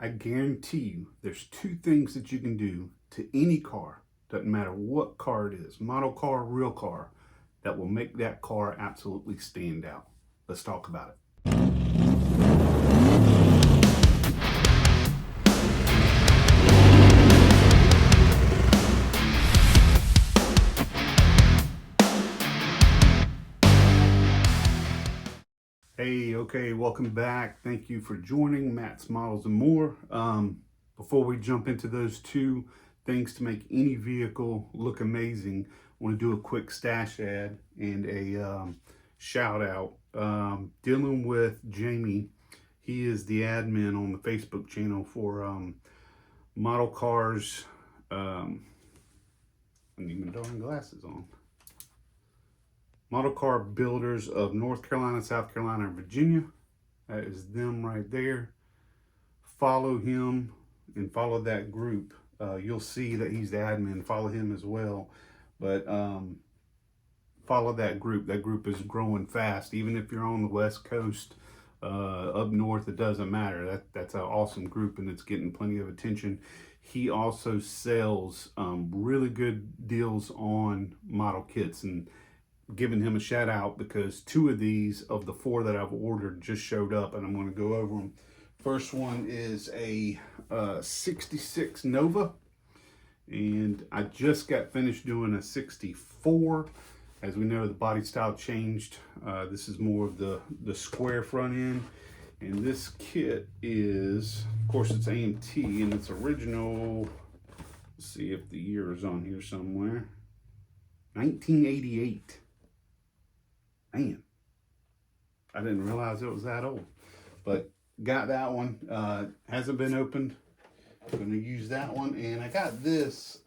I guarantee you there's two things that you can do to any car, doesn't matter what car it is, model car, real car, that will make that car absolutely stand out. Let's talk about it. Hey, okay, welcome back. Thank you for joining Matt's Models and More. Before we jump into those two things to make any vehicle look amazing, I want to do a quick stash ad and a shout out. Dealing with Jamie, he is the admin on the Facebook channel for Model Cars. I need my darn glasses on. Model car builders of North Carolina, South Carolina, and Virginia. That is them right there. Follow him and follow that group. You'll see that he's the admin. Follow him as well. But follow that group. That group is growing fast. Even if you're on the West Coast, up north, it doesn't matter. That's an awesome group and it's getting plenty of attention. He also sells really good deals on model kits, and giving him a shout out because two of these of the four that I've ordered just showed up, and I'm going to go over them. First one is a 66 Nova, and I just got finished doing a 64. As we know, the body style changed. This is more of the square front end, and this kit is, of course, it's AMT and it's original. Let's see if the year is on here somewhere. 1988. Man, I didn't realize it was that old, but got that one. Hasn't been opened. I'm going to use that one. And I got this.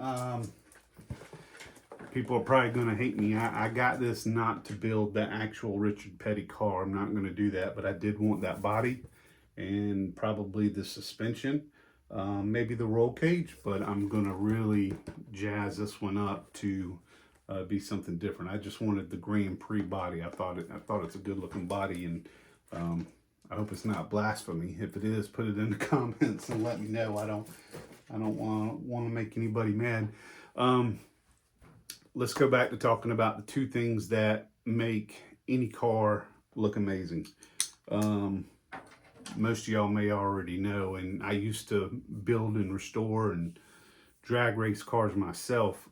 People are probably going to hate me. I got this not to build the actual Richard Petty car. I'm not going to do that, but I did want that body and probably the suspension, maybe the roll cage, but I'm going to really jazz this one up to be something different. I just wanted the Grand Prix body. I thought it's a good looking body, and I hope it's not blasphemy. If it is, put it in the comments and let me know. I don't want to make anybody mad. Let's go back to talking about the two things that make any car look amazing. Most of y'all may already know, and I used to build and restore and drag race cars myself.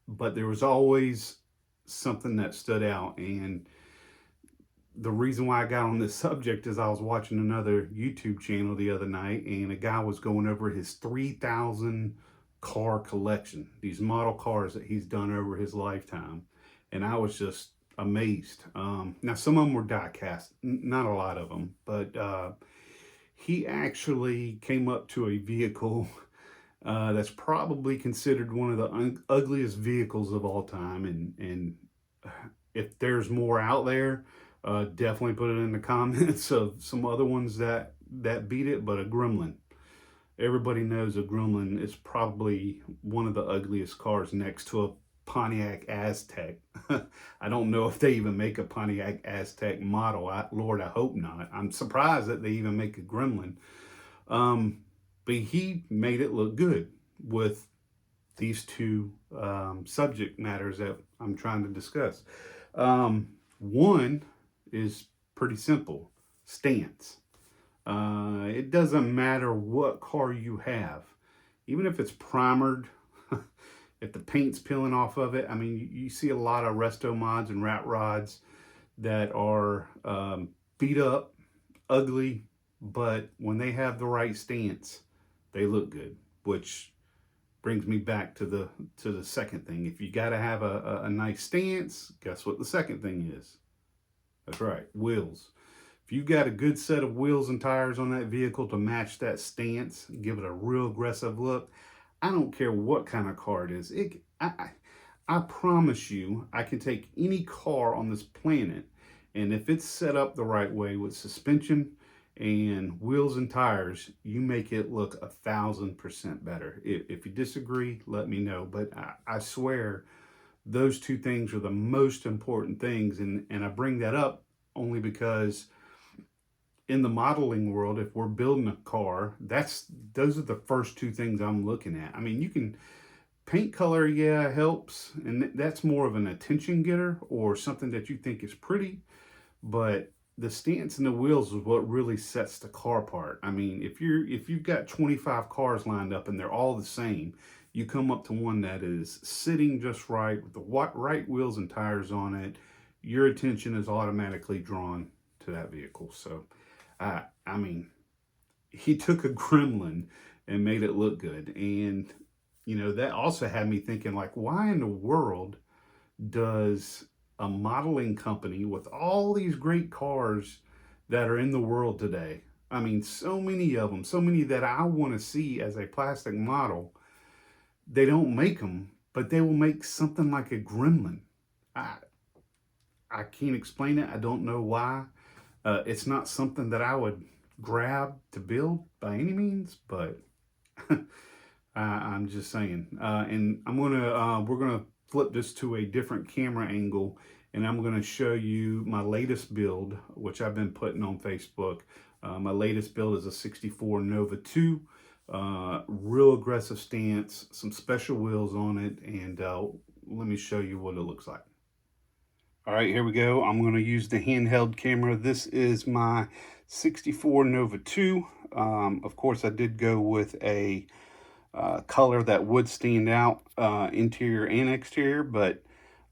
But there was always something that stood out. And the reason why I got on this subject is I was watching another YouTube channel the other night, and a guy was going over his 3,000 car collection, these model cars that he's done over his lifetime. And I was just amazed. Now, some of them were die cast, not a lot of them, but he actually came up to a vehicle that's probably considered one of the ugliest vehicles of all time. And if there's more out there, definitely put it in the comments of some other ones that beat it. But a Gremlin, everybody knows a Gremlin is probably one of the ugliest cars next to a Pontiac Aztec. I don't know if they even make a Pontiac Aztec model. Lord, I hope not. I'm surprised that they even make a Gremlin. But he made it look good with these two subject matters that I'm trying to discuss. One is pretty simple: stance. It doesn't matter what car you have, even if it's primered, if the paint's peeling off of it. I mean, you see a lot of resto mods and rat rods that are beat up, ugly, but when they have the right stance, they look good. Which brings me back to the second thing. If you got to have a nice stance, guess what the second thing is? That's right, wheels. If you got a good set of wheels and tires on that vehicle to match that stance, give it a real aggressive look, I don't care what kind of car it is. I promise you, I can take any car on this planet, and if it's set up the right way with suspension and wheels and tires, you make it look 1,000% better. If you disagree, let me know. But I swear those two things are the most important things. And I bring that up only because in the modeling world, if we're building a car, those are the first two things I'm looking at. I mean, you can paint color, yeah, helps, and that's more of an attention getter or something that you think is pretty, but the stance and the wheels is what really sets the car apart. I mean, if you've got 25 cars lined up and they're all the same, you come up to one that is sitting just right with the right wheels and tires on it, your attention is automatically drawn to that vehicle. So, I mean, he took a gremlin and made it look good. And, that also had me thinking, like, why in the world does a modeling company with all these great cars that are in the world today, I mean, so many of them, so many that I want to see as a plastic model, they don't make them, but they will make something like a gremlin. I, I can't explain it. I don't know why. It's not something that I would grab to build by any means, but I'm just saying. And we're gonna flip this to a different camera angle, and I'm gonna show you my latest build, which I've been putting on Facebook. My latest build is a 64 Nova 2, real aggressive stance, some special wheels on it, and let me show you what it looks like. All right, here we go. I'm going to use the handheld camera. This is my 64 Nova 2. Of course, I did go with a color that would stand out, interior and exterior, but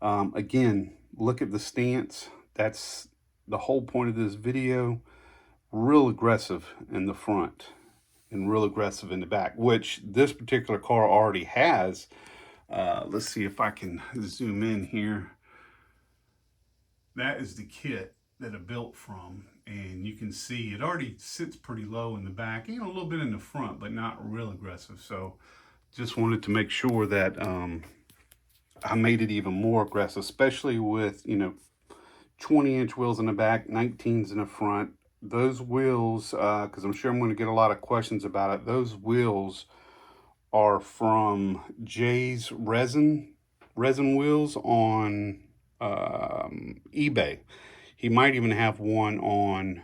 again, look at the stance. That's the whole point of this video. Real aggressive in the front and real aggressive in the back, which this particular car already has. Let's see if I can zoom in here. That is the kit that I built from, and you can see it already sits pretty low in the back and a little bit in the front, but not real aggressive. So just wanted to make sure that I made it even more aggressive, especially with 20-inch wheels in the back, 19s in the front. Those wheels, because I'm sure I'm going to get a lot of questions about it, those wheels are from Jay's Resin Wheels on eBay. He might even have one on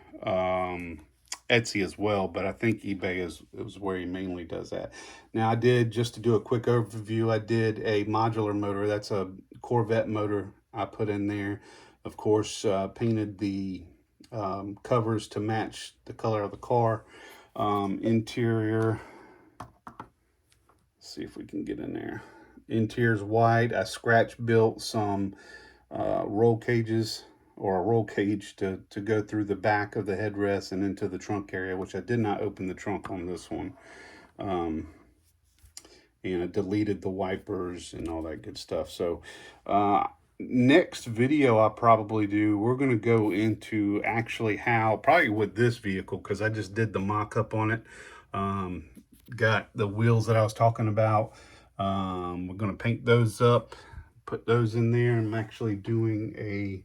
Etsy as well, but I think eBay is where he mainly does that. Now, I did, just to do a quick overview, I did a modular motor. That's a Corvette motor I put in there. Of course, painted the covers to match the color of the car. Interior, let's see if we can get in there. Interior's white. I scratch built some roll cages, or a roll cage to go through the back of the headrest and into the trunk area, which I did not open the trunk on this one. And I deleted the wipers and all that good stuff. So next video I'll probably do, we're going to go into actually how, probably with this vehicle, because I just did the mock-up on it. Got the wheels that I was talking about. We're going to paint those up, put those in there. I'm actually doing a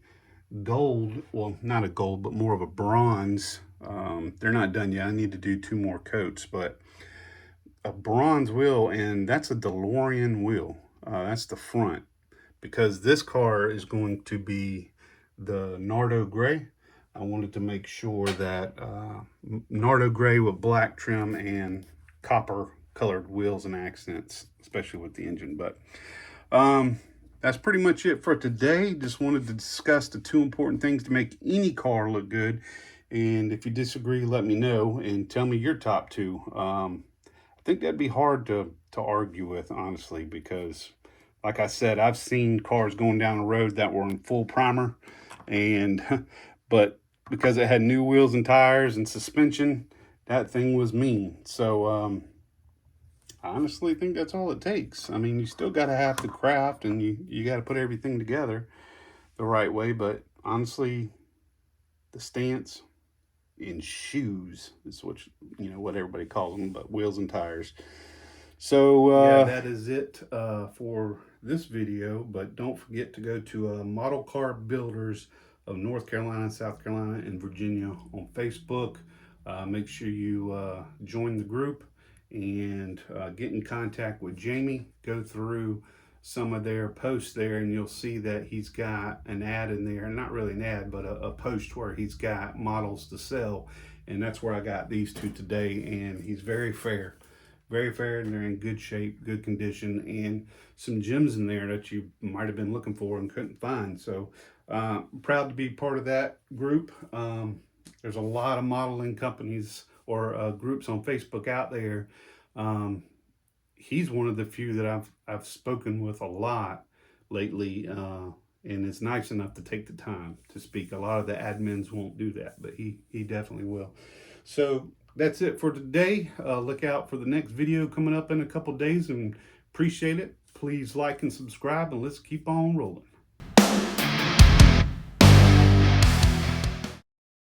gold, well, not a gold, but more of a bronze. They're not done yet. I need to do 2 more coats, but a bronze wheel, and that's a DeLorean wheel. That's the front, because this car is going to be the Nardo gray. I wanted to make sure that Nardo gray with black trim and copper colored wheels and accents, especially with the engine. But that's pretty much it for today. Just wanted to discuss the 2 important things to make any car look good. And if you disagree, let me know and tell me your top 2. I think that'd be hard to argue with, honestly, because like I said, I've seen cars going down the road that were in full primer, and but because it had new wheels and tires and suspension, that thing was mean. So I honestly think that's all it takes. I mean, you still got to have the craft, and you got to put everything together the right way, but honestly, the stance in shoes is what everybody calls them, but wheels and tires. So yeah, that is it for this video, but don't forget to go to Model Car Builders of North Carolina, South Carolina, and Virginia on Facebook. Make sure you join the group and get in contact with Jamie. Go through some of their posts there, and you'll see that he's got an ad in there, not really an ad, but a post where he's got models to sell, and that's where I got these two today. And he's very fair, and they're in good shape, good condition, and some gems in there that you might have been looking for and couldn't find. So proud to be part of that group. There's a lot of modeling companies or groups on Facebook out there. He's one of the few that I've spoken with a lot lately, and it's nice enough to take the time to speak. A lot of the admins won't do that, but he definitely will. So that's it for today. Look out for the next video coming up in a couple days, and appreciate it. Please like and subscribe, and let's keep on rolling.